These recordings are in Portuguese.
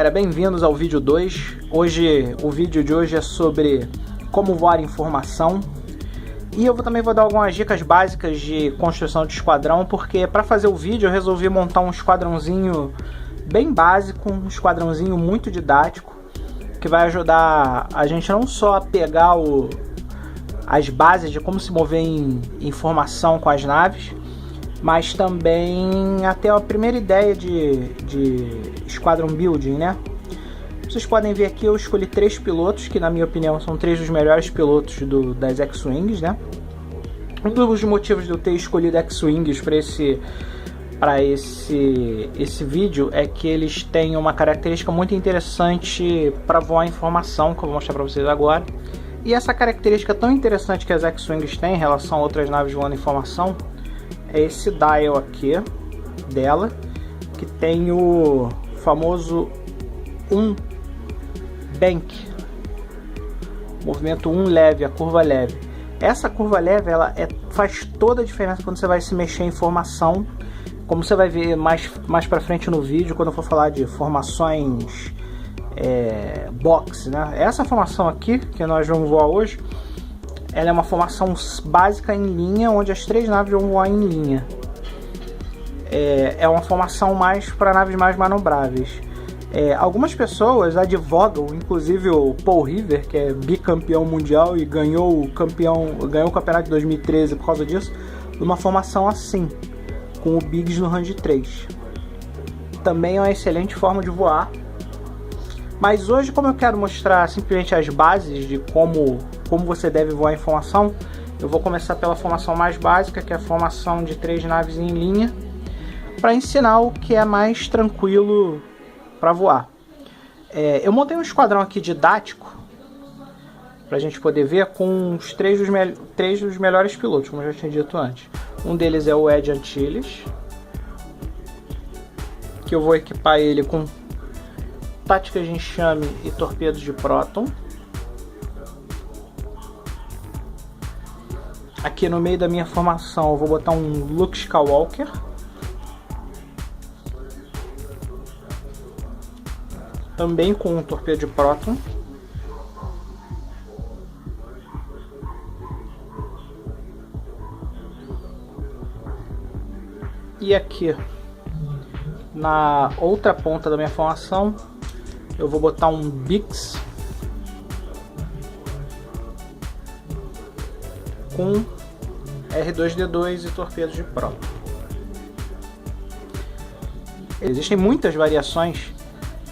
galera, bem-vindos ao vídeo 2. O vídeo de hoje é sobre como voar informação. E eu também vou dar algumas dicas básicas de construção de esquadrão, porque para fazer o vídeo eu resolvi montar um esquadrãozinho bem básico, um esquadrãozinho muito didático, que vai ajudar a gente não só a pegar as bases de como se mover em informação com as naves, mas também até a primeira ideia de Squadron Building, né? Vocês podem ver aqui, eu escolhi 3 pilotos, que na minha opinião são 3 dos melhores pilotos das X-Wings, né? Um dos motivos de eu ter escolhido X-Wings para esse vídeo é que eles têm uma característica muito interessante para voar informação, que eu vou mostrar para vocês agora. E essa característica tão interessante que as X-Wings têm em relação a outras naves voando informação é esse dial aqui dela, que tem o famoso 1 bank, movimento 1 leve, a curva leve. Essa curva leve faz toda a diferença quando você vai se mexer em formação, como você vai ver mais pra frente no vídeo, quando eu for falar de formações box, né? Essa formação aqui que nós vamos voar hoje, ela é uma formação básica em linha, onde as 3 naves vão voar em linha. É uma formação mais para naves mais manobráveis. Algumas pessoas advogam, inclusive o Paul River, que é bicampeão mundial e ganhou o campeonato de 2013 por causa disso, numa formação assim, com o Biggs no range 3. Também é uma excelente forma de voar. Mas hoje, como eu quero mostrar simplesmente as bases de como você deve voar em formação, eu vou começar pela formação mais básica, que é a formação de 3 naves em linha, para ensinar o que é mais tranquilo para voar. Eu montei um esquadrão aqui didático, para a gente poder ver, com os 3 dos melhores pilotos, como eu já tinha dito antes. Um deles é o Ed Antilles, que eu vou equipar ele com táticas de enxame e torpedos de próton. Aqui no meio da minha formação eu vou botar um Luke Skywalker. Também com um torpedo de próton. E aqui na outra ponta da minha formação eu vou botar um Biggs com R2-D2 e torpedos de próton. Existem muitas variações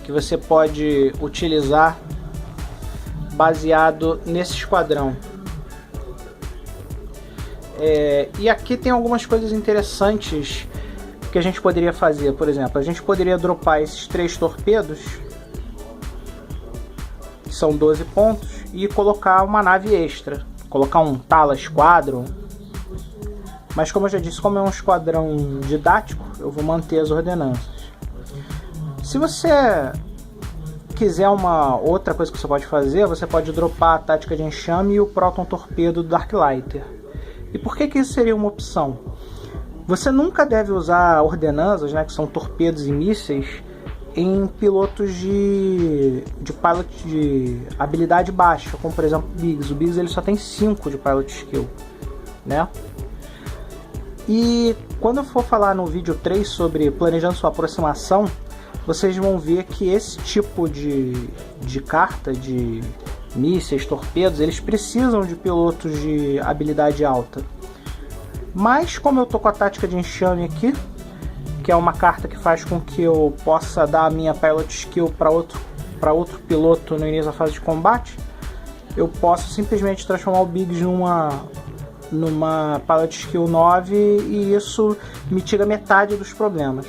que você pode utilizar baseado nesse esquadrão. E aqui tem algumas coisas interessantes que a gente poderia fazer. Por exemplo, a gente poderia dropar esses 3 torpedos, que são 12 pontos, e colocar uma nave extra, colocar um Tala Squadron. Mas como eu já disse, como é um esquadrão didático, eu vou manter as ordenanças. Se você quiser uma outra coisa que você pode fazer, você pode dropar a tática de enxame e o Proton Torpedo do Darklighter. E por que isso seria uma opção? Você nunca deve usar ordenanças, né, que são torpedos e mísseis, em pilotos de pilot de habilidade baixa, como por exemplo o Biggs. O Biggs ele só tem 5 de pilot skill, né? E quando eu for falar no vídeo 3 sobre planejando sua aproximação, vocês vão ver que esse tipo de carta, de mísseis, torpedos, eles precisam de pilotos de habilidade alta. Mas como eu tô com a tática de enxame aqui, que é uma carta que faz com que eu possa dar a minha pilot skill para outro piloto no início da fase de combate, eu posso simplesmente transformar o Biggs numa pilot skill 9 e isso mitiga metade dos problemas.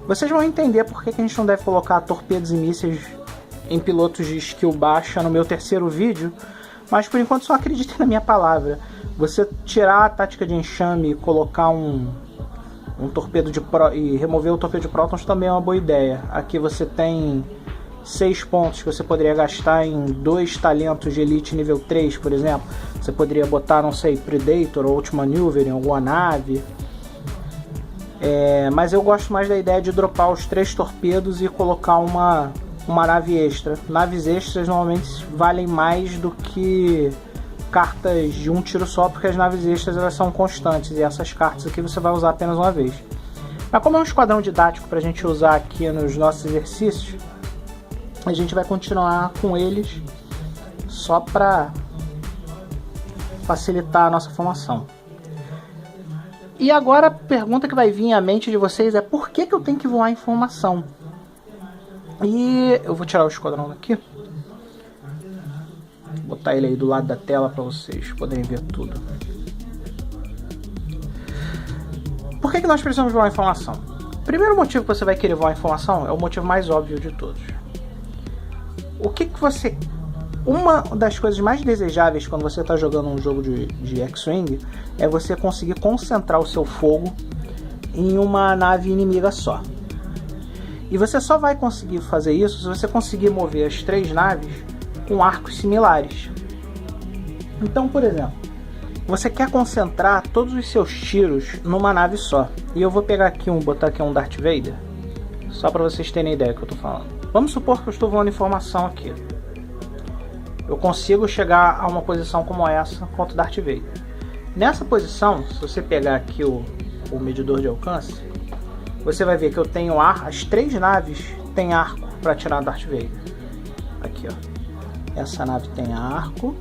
Vocês vão entender por que a gente não deve colocar torpedos e mísseis em pilotos de skill baixa no meu terceiro vídeo, mas por enquanto só acreditem na minha palavra. Você tirar a tática de enxame e colocar um torpedo e remover o torpedo de prótons também é uma boa ideia. Aqui você tem 6 pontos que você poderia gastar em 2 talentos de elite nível 3, por exemplo. Você poderia botar, não sei, Predator ou Outmaneuver em alguma nave. Mas eu gosto mais da ideia de dropar os 3 torpedos e colocar uma uma nave extra. Naves extras normalmente valem mais do que cartas de um tiro só, porque as naves extras elas são constantes e essas cartas aqui você vai usar apenas uma vez. Mas como é um esquadrão didático para a gente usar aqui nos nossos exercícios, a gente vai continuar com eles só para facilitar a nossa formação. E agora a pergunta que vai vir à mente de vocês é: por que eu tenho que voar em formação? E eu vou tirar o esquadrão daqui, vou botar ele aí do lado da tela para vocês poderem ver tudo. Por que nós precisamos voar em formação? O primeiro motivo que você vai querer voar em formação é o motivo mais óbvio de todos. Uma das coisas mais desejáveis quando você está jogando um jogo de X-Wing é você conseguir concentrar o seu fogo em uma nave inimiga só. E você só vai conseguir fazer isso se você conseguir mover as 3 naves com arcos similares. Então, por exemplo, você quer concentrar todos os seus tiros numa nave só. E eu vou pegar aqui botar aqui um Darth Vader, só para vocês terem ideia do que eu estou falando. Vamos supor que eu estou voando em formação aqui. Eu consigo chegar a uma posição como essa contra o Darth Vader. Nessa posição, se você pegar aqui o medidor de alcance, você vai ver que eu tenho as 3 naves têm arco para atirar no Darth Vader. Aqui, ó. Essa nave tem arco,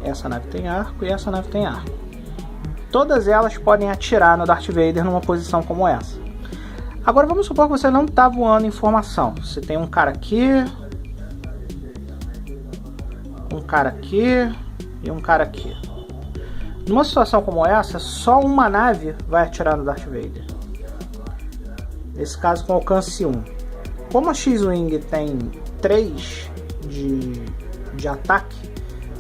essa nave tem arco e essa nave tem arco. Todas elas podem atirar no Darth Vader numa posição como essa. Agora vamos supor que você não está voando em formação. Você tem um cara aqui, um cara aqui e um cara aqui. Numa situação como essa, só uma nave vai atirar no Darth Vader. Nesse caso com alcance 1. Como a X-Wing tem 3 de ataque,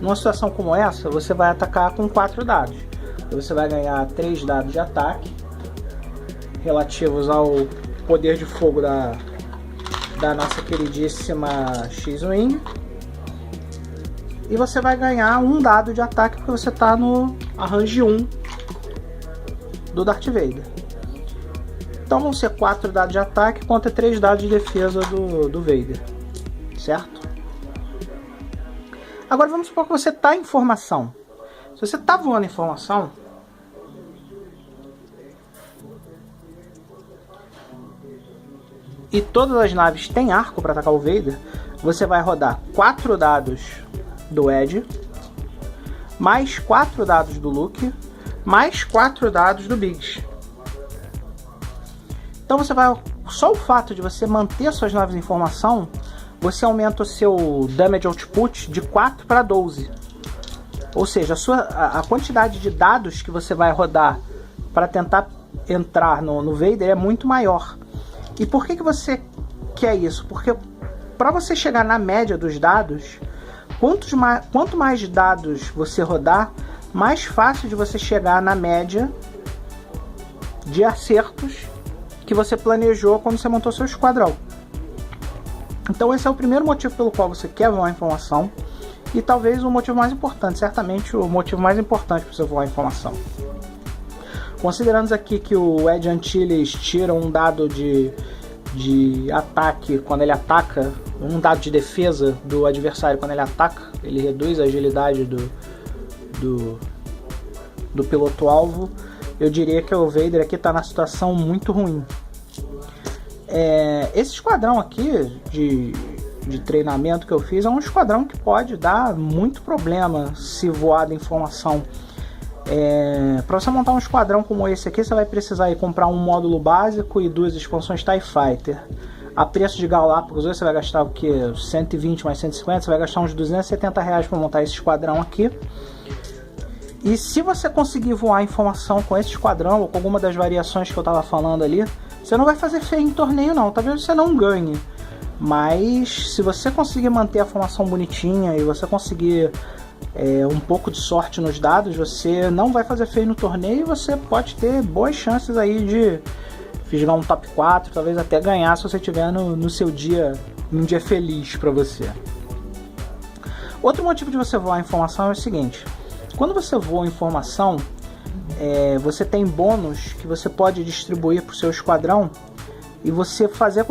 numa situação como essa, você vai atacar com 4 dados. Você vai ganhar 3 dados de ataque relativos ao poder de fogo da nossa queridíssima X-Wing. E você vai ganhar 1 dado de ataque porque você está no arranjo 1 do Darth Vader. Então vão ser 4 dados de ataque contra 3 dados de defesa do Vader. Certo? Agora vamos supor que você está em formação. Se você está voando em formação, e todas as naves têm arco para atacar o Vader, você vai rodar 4 dados do Ed, mais 4 dados do Luke, mais 4 dados do Biggs. Então você vai, só o fato de você manter suas naves em formação, você aumenta o seu damage output de 4 para 12. Ou seja, a quantidade de dados que você vai rodar para tentar entrar no Vader é muito maior. E por que você quer isso? Porque para você chegar na média dos dados, quanto mais dados você rodar, mais fácil de você chegar na média de acertos que você planejou quando você montou seu esquadrão. Então esse é o primeiro motivo pelo qual você quer voar em formação, e talvez o motivo mais importante, certamente o motivo mais importante para você voar em formação. Considerando aqui que o Ed Antilles tira um dado de ataque quando ele ataca, um dado de defesa do adversário quando ele ataca, ele reduz a agilidade do piloto-alvo, eu diria que o Vader aqui está na situação muito ruim. Esse esquadrão aqui de treinamento que eu fiz é um esquadrão que pode dar muito problema se voado em formação. Para você montar um esquadrão como esse aqui, você vai precisar ir comprar um módulo básico e 2 expansões TIE Fighter. A preço de Galápagos, você vai gastar o que? 120 mais 150, você vai gastar uns R$270 para montar esse esquadrão aqui. E se você conseguir voar em formação com esse esquadrão ou com alguma das variações que eu estava falando ali, você não vai fazer feio em torneio não, talvez você não ganhe. Mas se você conseguir manter a formação bonitinha e você conseguir um pouco de sorte nos dados, você não vai fazer feio no torneio e você pode ter boas chances aí de fisgar um top 4, talvez até ganhar se você tiver no seu dia, um dia feliz para você. Outro motivo de você voar em formação é o seguinte: quando você voa em formação, você tem bônus que você pode distribuir para o seu esquadrão e você fazer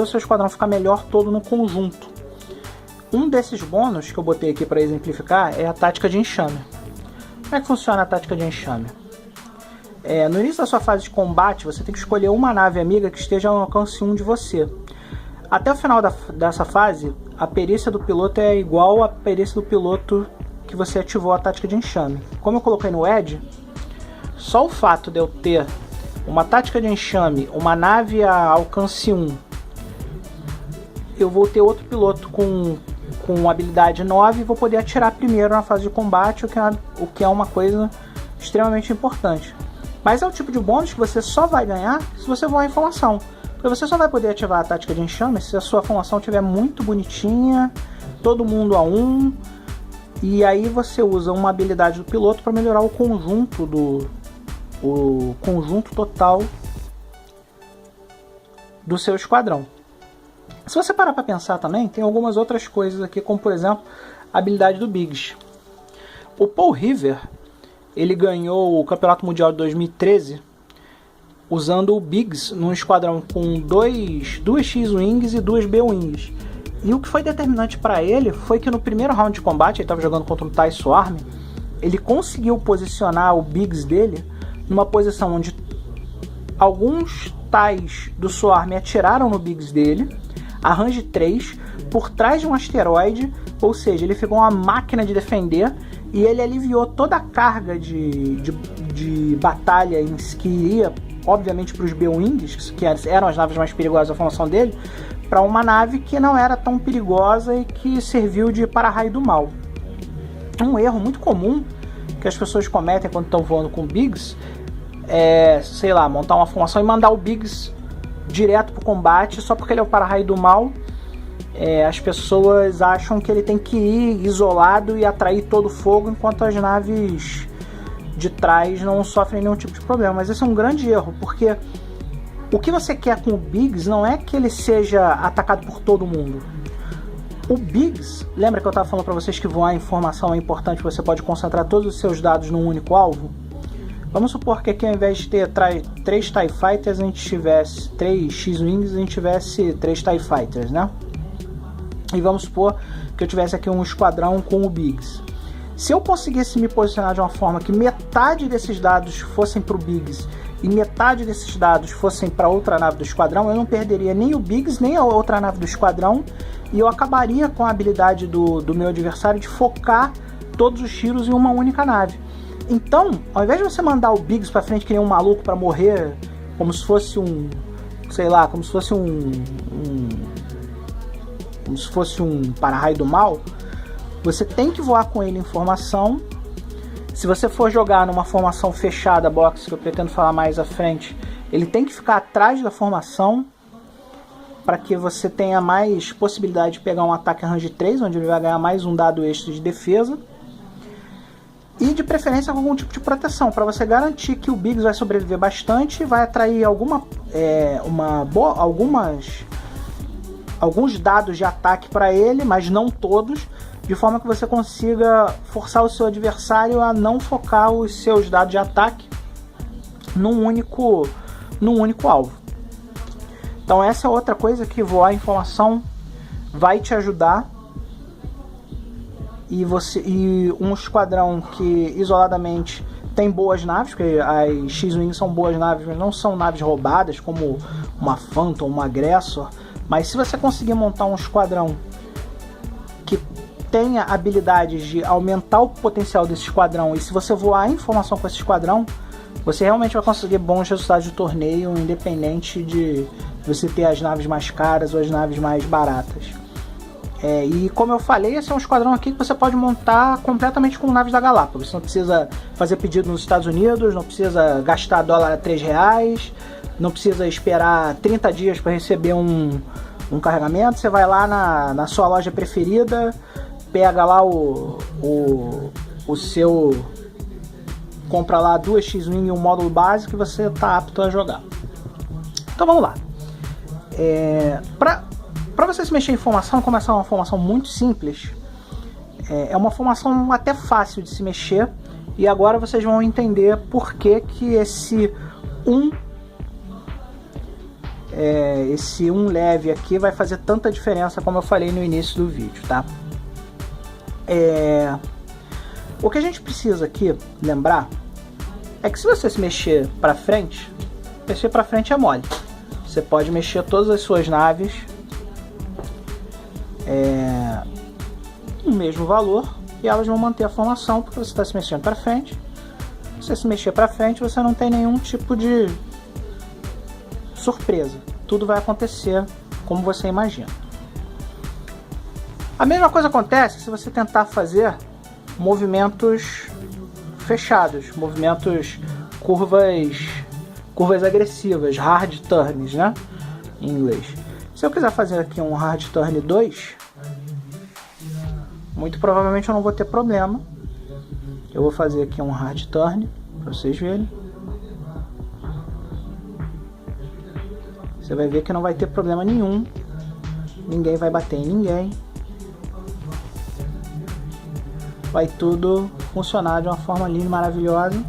o seu esquadrão ficar melhor todo no conjunto. Um desses bônus que eu botei aqui para exemplificar é a tática de enxame. Como é que funciona a tática de enxame? No início da sua fase de combate, você tem que escolher uma nave amiga que esteja ao alcance 1 de você. Até o final dessa fase, a perícia do piloto é igual à perícia do piloto que você ativou a tática de enxame. Como eu coloquei no Edge, só o fato de eu ter uma tática de enxame, uma nave a alcance 1, eu vou ter outro piloto com habilidade 9 e vou poder atirar primeiro na fase de combate, o que é uma coisa extremamente importante. Mas é o tipo de bônus que você só vai ganhar se você voar em formação. Porque você só vai poder ativar a tática de enxame se a sua formação estiver muito bonitinha, todo mundo a 1, e aí você usa uma habilidade do piloto para melhorar o conjunto o conjunto total do seu esquadrão. Se você parar para pensar também, tem algumas outras coisas aqui, como por exemplo a habilidade do Biggs. O Paul River, ele ganhou o Campeonato Mundial de 2013 usando o Biggs num esquadrão com duas X-Wings e 2 B-Wings. E o que foi determinante para ele foi que no primeiro round de combate, ele estava jogando contra um TIE Swarm, ele conseguiu posicionar o Biggs dele numa posição onde alguns TIEs do Swarm atiraram no Biggs dele, a range 3, por trás de um asteroide, ou seja, ele ficou uma máquina de defender e ele aliviou toda a carga de batalha que iria, obviamente, para os B-Wings, que eram as naves mais perigosas da formação dele, para uma nave que não era tão perigosa e que serviu de para-raio do mal. Um erro muito comum que as pessoas cometem quando estão voando com o Biggs é, sei lá, montar uma formação e mandar o Biggs direto para o combate só porque ele é o para-raio do mal. As pessoas acham que ele tem que ir isolado e atrair todo o fogo, enquanto as naves de trás não sofrem nenhum tipo de problema. Mas esse é um grande erro, porque o que você quer com o Biggs não é que ele seja atacado por todo mundo. O Biggs, lembra que eu estava falando para vocês que voar em formação é importante, você pode concentrar todos os seus dados num único alvo? Vamos supor que aqui, ao invés de ter 3 TIE Fighters, a gente tivesse 3 X-Wings, a gente tivesse 3 TIE Fighters, né? E vamos supor que eu tivesse aqui um esquadrão com o Biggs. Se eu conseguisse me posicionar de uma forma que metade desses dados fossem para o Biggs e metade desses dados fossem para outra nave do esquadrão, eu não perderia nem o Biggs nem a outra nave do esquadrão, e eu acabaria com a habilidade do meu adversário de focar todos os tiros em uma única nave. Então, ao invés de você mandar o Biggs para frente que nem um maluco para morrer, como se fosse um, sei lá, como se fosse um para-raio do mal, você tem que voar com ele em formação. Se você for jogar numa formação fechada, box, que eu pretendo falar mais à frente, ele tem que ficar atrás da formação para que você tenha mais possibilidade de pegar um ataque range 3, onde ele vai ganhar mais um dado extra de defesa. E de preferência com algum tipo de proteção, para você garantir que o Biggs vai sobreviver bastante, vai atrair alguns dados de ataque para ele, mas não todos, de forma que você consiga forçar o seu adversário a não focar os seus dados de ataque num único alvo. Então essa é outra coisa que voar em formação vai te ajudar. E um esquadrão que isoladamente tem boas naves, porque as X-Wings são boas naves, mas não são naves roubadas como uma Phantom, uma Aggressor. Mas se você conseguir montar um esquadrão que tenha habilidades de aumentar o potencial desse esquadrão, e se você voar em formação com esse esquadrão, você realmente vai conseguir bons resultados de torneio, independente de você ter as naves mais caras ou as naves mais baratas. E como eu falei, esse é um esquadrão aqui que você pode montar completamente com naves da Galápagos. Você não precisa fazer pedido nos Estados Unidos, não precisa gastar dólar a R$3, não precisa esperar 30 dias para receber um carregamento. Você vai lá na sua loja preferida, pega lá o seu... compra lá 2 X-Wing e um módulo básico e você está apto a jogar. Então vamos lá. Para você se mexer em formação, começar uma formação muito simples, é uma formação até fácil de se mexer, e agora vocês vão entender por que esse esse um leve aqui vai fazer tanta diferença como eu falei no início do vídeo, tá? O que a gente precisa aqui lembrar é que se você se mexer para frente é mole. Você pode mexer todas as suas naves no mesmo valor e elas vão manter a formação porque você está se mexendo para frente. Se você se mexer para frente, você não tem nenhum tipo de surpresa. Tudo vai acontecer como você imagina. A mesma coisa acontece se você tentar fazer movimentos fechados, movimentos curvas agressivas, hard turns, né? Em inglês. Se eu quiser fazer aqui um hard turn 2, muito provavelmente eu não vou ter problema. Eu vou fazer aqui um hard turn para vocês verem. Você vai ver que não vai ter problema nenhum. Ninguém vai bater em ninguém. Vai tudo funcionar de uma forma linda e maravilhosa.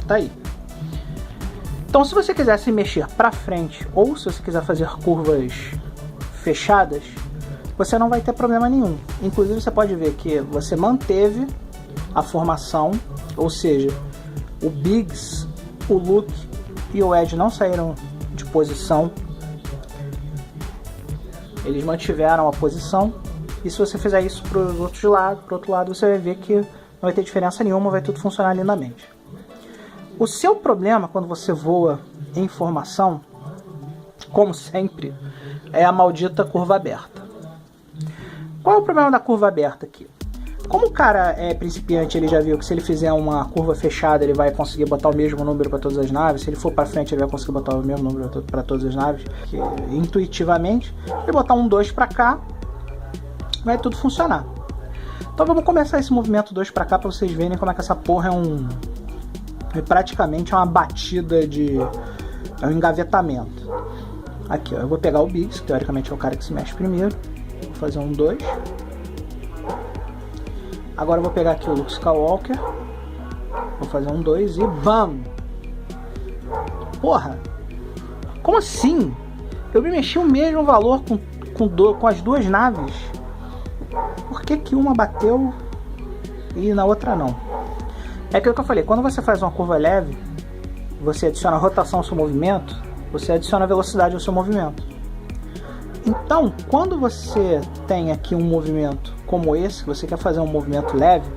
Tá aí. Então, se você quiser se mexer para frente ou se você quiser fazer curvas fechadas, você não vai ter problema nenhum. Inclusive, você pode ver que você manteve a formação, ou seja, o Biggs, o Luke e o Ed não saíram de posição. Eles mantiveram a posição. E se você fizer isso para o outro lado, você vai ver que não vai ter diferença nenhuma, vai tudo funcionar lindamente. O seu problema quando você voa em formação, como sempre, é a maldita curva aberta. Qual é o problema da curva aberta aqui? Como o cara é principiante, ele já viu que se ele fizer uma curva fechada, ele vai conseguir botar o mesmo número para todas as naves. Se ele for para frente, ele vai conseguir botar o mesmo número para todas as naves. Que, intuitivamente, ele botar um 2 para cá, vai tudo funcionar. Então vamos começar esse movimento 2 para cá para vocês verem como é que essa porra é praticamente uma batida é um engavetamento. Aqui, ó, eu vou pegar o Biggs, que teoricamente é o cara que se mexe primeiro. Vou fazer um 2. Agora eu vou pegar aqui o Luke Skywalker. Vou fazer um 2 e BAM! Porra! Como assim? Eu me mexi o mesmo valor com as duas naves. Por que uma bateu e na outra não? É aquilo que eu falei, quando você faz uma curva leve, você adiciona rotação ao seu movimento, você adiciona velocidade ao seu movimento. Então, quando você tem aqui um movimento como esse, você quer fazer um movimento leve,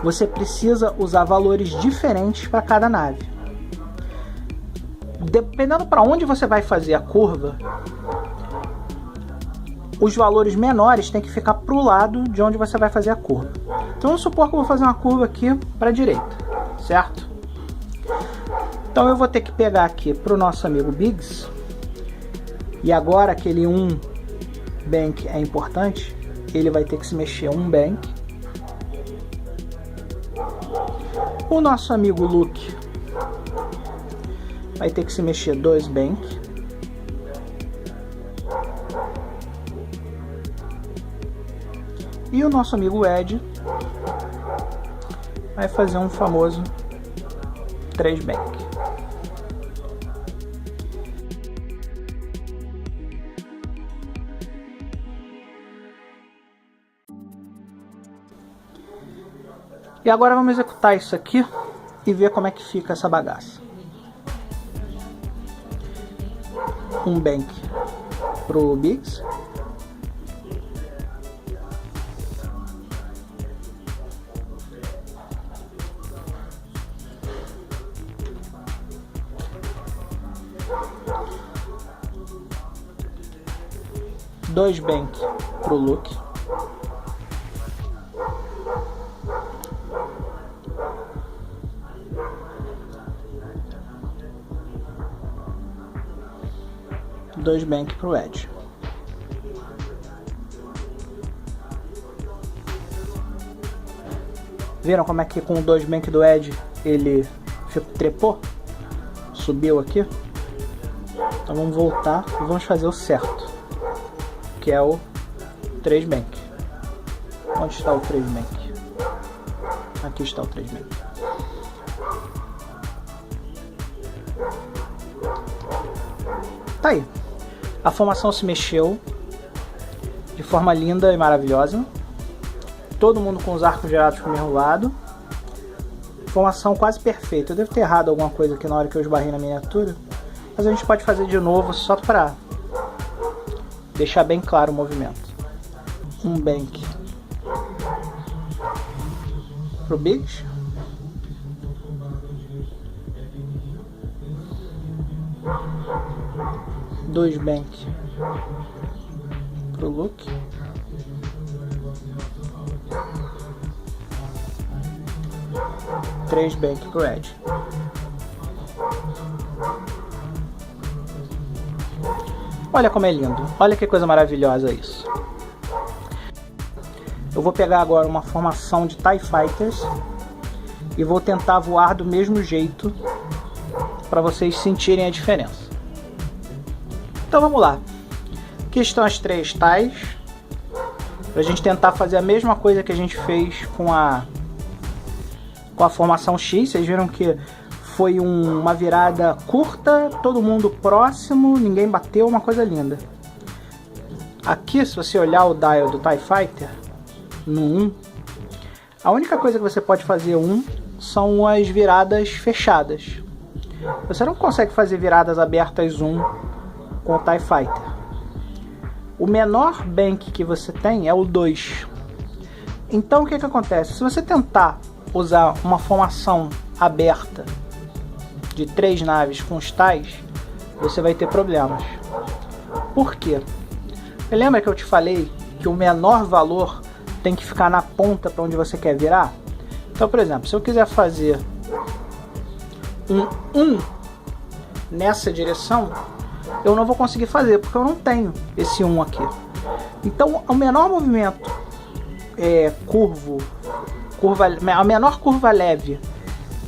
você precisa usar valores diferentes para cada nave. Dependendo para onde você vai fazer a curva, os valores menores têm que ficar para o lado de onde você vai fazer a curva. Então vamos supor que eu vou fazer uma curva aqui para a direita, certo? Então eu vou ter que pegar aqui para o nosso amigo Biggs. E agora aquele um bank é importante, ele vai ter que se mexer um bank. O nosso amigo Luke vai ter que se mexer 2 bank. E o nosso amigo Ed vai fazer um famoso 3 bank. E agora vamos executar isso aqui e ver como é que fica essa bagaça. Um bank pro Biggs. Dois bank pro Luke. Dois bank pro Ed. Viram como é que com o 2 bank do Ed ele trepou? Subiu aqui? Então vamos voltar e vamos fazer o certo, que é o 3 bank. Onde está o 3 bank? Aqui está o 3 bank. Tá aí. A formação se mexeu de forma linda e maravilhosa. Todo mundo com os arcos girados pro mesmo lado. Formação quase perfeita. Eu devo ter errado alguma coisa aqui na hora que eu esbarrei na miniatura. Mas a gente pode fazer de novo só para deixar bem claro o movimento. Um bank pro Biggs. Dois bank pro Luke. Três bank pro Ed. Olha como é lindo. Olha que coisa maravilhosa isso. Eu vou pegar agora uma formação de TIE Fighters e vou tentar voar do mesmo jeito para vocês sentirem a diferença. Então vamos lá. Aqui estão as três TIEs. Para a gente tentar fazer a mesma coisa que a gente fez com a formação X. Vocês viram que foi uma virada curta, todo mundo próximo, ninguém bateu, uma coisa linda. Aqui, se você olhar o dial do TIE Fighter, no 1, a única coisa que você pode fazer são as viradas fechadas. Você não consegue fazer viradas abertas com o TIE Fighter. O menor bank que você tem é o 2. Então o que acontece? Se você tentar usar uma formação aberta de 3 naves com os TIEs, você vai ter problemas. Por quê? Lembra que eu te falei que o menor valor tem que ficar na ponta para onde você quer virar? Então, por exemplo, se eu quiser fazer um 1 nessa direção, eu não vou conseguir fazer, porque eu não tenho esse 1 aqui. Então, o menor movimento a menor curva leve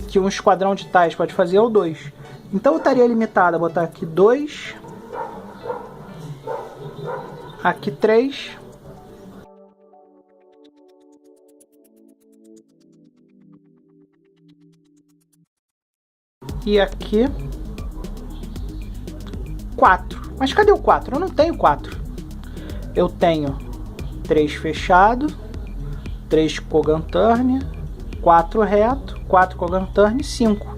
que um esquadrão de TIEs pode fazer é o 2. Então eu estaria limitado a botar aqui 2, aqui 3, e aqui 4. Mas cadê o 4? Eu não tenho 4. Eu tenho 3 fechado, 3 Kogan Turn, 4 reto, 4 Kogan Turn e 5.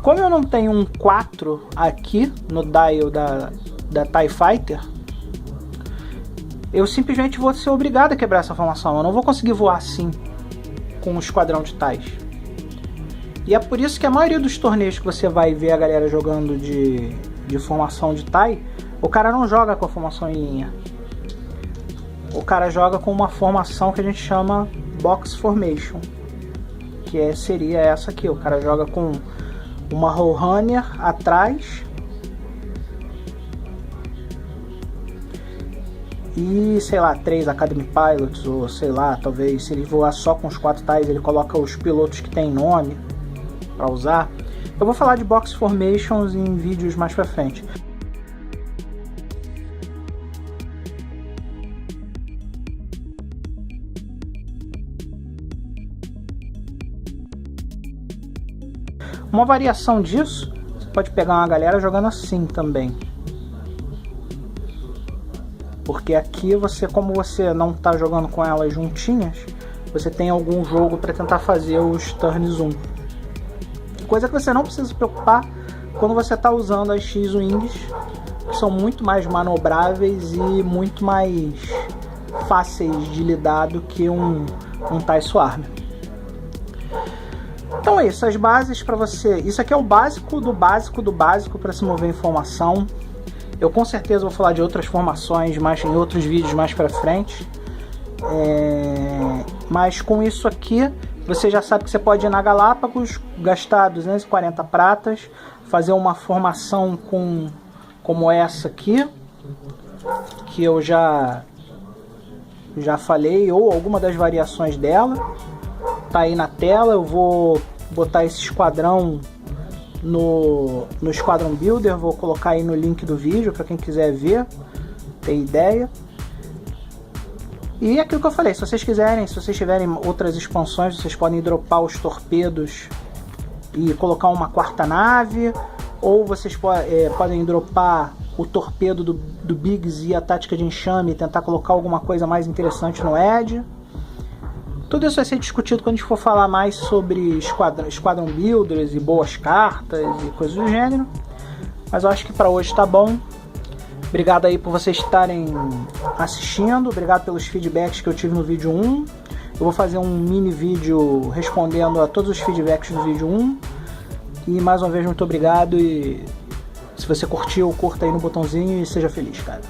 Como eu não tenho um 4 aqui no dial da TIE Fighter, eu simplesmente vou ser obrigado a quebrar essa formação. Eu não vou conseguir voar assim com um esquadrão de TIEs. E é por isso que a maioria dos torneios que você vai ver a galera jogando de formação de TIE, o cara não joga com a formação em linha. O cara joga com uma formação que a gente chama Box Formation, que seria essa aqui. O cara joga com uma Roadrunner atrás e, sei lá, 3 Academy Pilots, ou sei lá, talvez se ele voar só com os 4 TIEs, ele coloca os pilotos que tem nome para usar. Eu vou falar de Box Formations em vídeos mais pra frente. Uma variação disso, você pode pegar uma galera jogando assim também. Porque aqui como você não está jogando com elas juntinhas, você tem algum jogo para tentar fazer os turns 1. Coisa que você não precisa se preocupar quando você está usando as X-Wings, que são muito mais manobráveis e muito mais fáceis de lidar do que um TIE Swarm. Então é isso, as bases para você. Isso aqui é o básico do básico do básico para se mover em formação. Eu com certeza vou falar de outras formações em outros vídeos mais para frente. Mas com isso aqui, você já sabe que você pode ir na Galápagos, gastar 240 pratas, fazer uma formação como essa aqui, que eu já falei, ou alguma das variações dela. Tá aí na tela. Eu vou botar esse esquadrão no Squadron Builder, vou colocar aí no link do vídeo para quem quiser ver, ter ideia. E aquilo que eu falei, se vocês quiserem, se vocês tiverem outras expansões, vocês podem dropar os torpedos e colocar uma quarta nave, ou vocês podem dropar o torpedo do Biggs e a tática de enxame e tentar colocar alguma coisa mais interessante no Edge. Tudo isso vai ser discutido quando a gente for falar mais sobre Squadron Builders e boas cartas e coisas do gênero. Mas eu acho que para hoje tá bom. Obrigado aí por vocês estarem assistindo. Obrigado pelos feedbacks que eu tive no vídeo 1. Eu vou fazer um mini vídeo respondendo a todos os feedbacks do vídeo 1. E mais uma vez, muito obrigado. E se você curtiu, curta aí no botãozinho e seja feliz, cara.